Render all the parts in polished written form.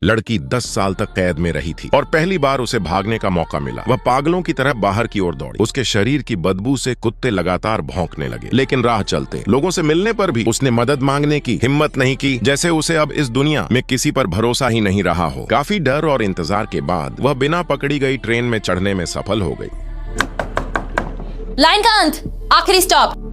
लड़की 10 साल तक कैद में रही थी और पहली बार उसे भागने का मौका मिला। वह पागलों की तरह बाहर की ओर दौड़ी। उसके शरीर की बदबू से कुत्ते लगातार भौंकने लगे, लेकिन राह चलते लोगों से मिलने पर भी उसने मदद मांगने की हिम्मत नहीं की, जैसे उसे अब इस दुनिया में किसी पर भरोसा ही नहीं रहा हो। काफी डर और इंतजार के बाद वह बिना पकड़ी गई ट्रेन में चढ़ने में सफल हो गई। लाइन का अंत, आखिरी स्टॉप।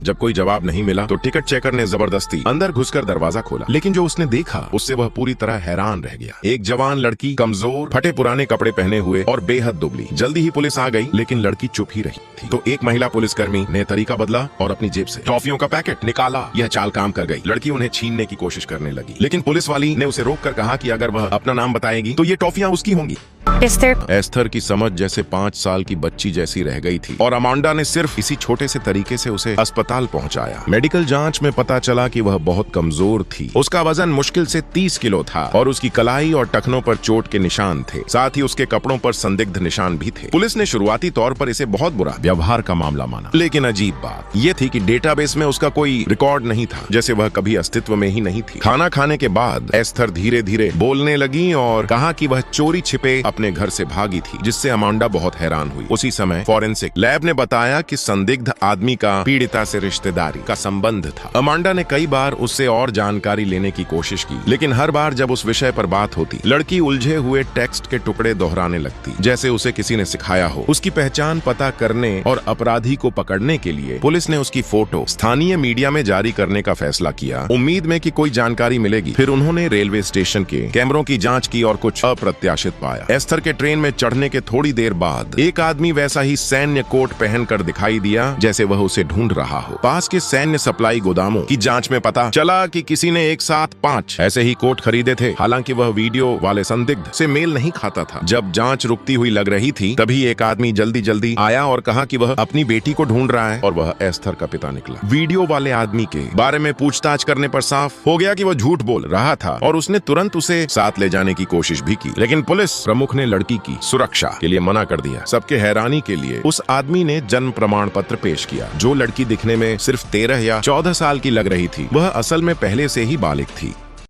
जब कोई जवाब नहीं मिला तो टिकट चेकर ने जबरदस्ती अंदर घुसकर दरवाजा खोला, लेकिन जो उसने देखा उससे वह पूरी तरह हैरान रह गया। एक जवान लड़की, कमजोर, फटे पुराने कपड़े पहने हुए और बेहद दुबली। जल्दी ही पुलिस आ गई, लेकिन लड़की चुप ही रही थी। तो एक महिला पुलिसकर्मी ने तरीका बदला और अपनी जेब से टॉफियों का पैकेट निकाला। यह चाल काम कर गई। लड़की उन्हें छीनने की कोशिश करने लगी, लेकिन पुलिस वाली ने उसे रोककर कहा कि अगर वह अपना नाम बताएगी तो ये टॉफियां उसकी होंगी। एस्थर की समझ जैसे 5 साल की बच्ची जैसी रह गई थी और अमांडा ने सिर्फ इसी छोटे से तरीके से उसे अस्पताल पहुंचाया। मेडिकल जांच में पता चला कि वह बहुत कमजोर थी। उसका वजन मुश्किल से 30 किलो था और उसकी कलाई और टखनों पर चोट के निशान थे। साथ ही उसके कपड़ों पर संदिग्ध निशान भी थे। पुलिस ने शुरुआती तौर पर इसे बहुत बुरा व्यवहार का मामला माना, लेकिन अजीब बात यह थी कि डेटाबेस में उसका कोई रिकॉर्ड नहीं था, जैसे वह कभी अस्तित्व में ही नहीं थी। खाना खाने के बाद एस्थर धीरे धीरे बोलने लगी और कहा कि वह चोरी छिपे अपने घर से भागी थी, जिससे अमांडा बहुत हैरान हुई। उसी समय फॉरेंसिक लैब ने बताया कि संदिग्ध आदमी का पीड़िता से रिश्तेदारी का संबंध था। अमांडा ने कई बार उससे और जानकारी लेने की कोशिश की, लेकिन हर बार जब उस विषय पर बात होती, लड़की उलझे हुए टेक्स्ट के टुकड़े दोहराने लगती, जैसे उसे किसी ने सिखाया हो। उसकी पहचान पता करने और अपराधी को पकड़ने के लिए पुलिस ने उसकी फोटो स्थानीय मीडिया में जारी करने का फैसला किया, उम्मीद में कि कोई जानकारी मिलेगी। फिर उन्होंने रेलवे स्टेशन के कैमरों की जांच की और कुछ अप्रत्याशित पाया। एस्थर के ट्रेन में चढ़ने के थोड़ी देर बाद एक आदमी वैसा ही सैन्य कोट पहनकर दिखाई दिया, जैसे वह उसे ढूंढ रहा हो। पास के सैन्य सप्लाई गोदामों की जांच में पता चला कि किसी ने एक साथ 5 ऐसे ही कोट खरीदे थे। हालांकि वह वीडियो वाले संदिग्ध से मेल नहीं खाता था। जब जांच रुकती हुई लग रही थी, तभी एक आदमी जल्दी आया और कहा कि वह अपनी बेटी को ढूंढ रहा है, और वह एस्थर का पिता निकला। वीडियो वाले आदमी के बारे में पूछताछ करने पर साफ हो गया कि वह झूठ बोल रहा था और उसने तुरंत उसे साथ ले जाने की कोशिश भी की, लेकिन पुलिस प्रमुख ने लड़की की सुरक्षा के लिए मना कर दिया। सबके हैरानी के लिए उस आदमी ने जन्म प्रमाण पत्र पेश किया। जो लड़की दिखने में सिर्फ 13 या 14 साल की लग रही थी, वह असल में पहले से ही बालिग थी।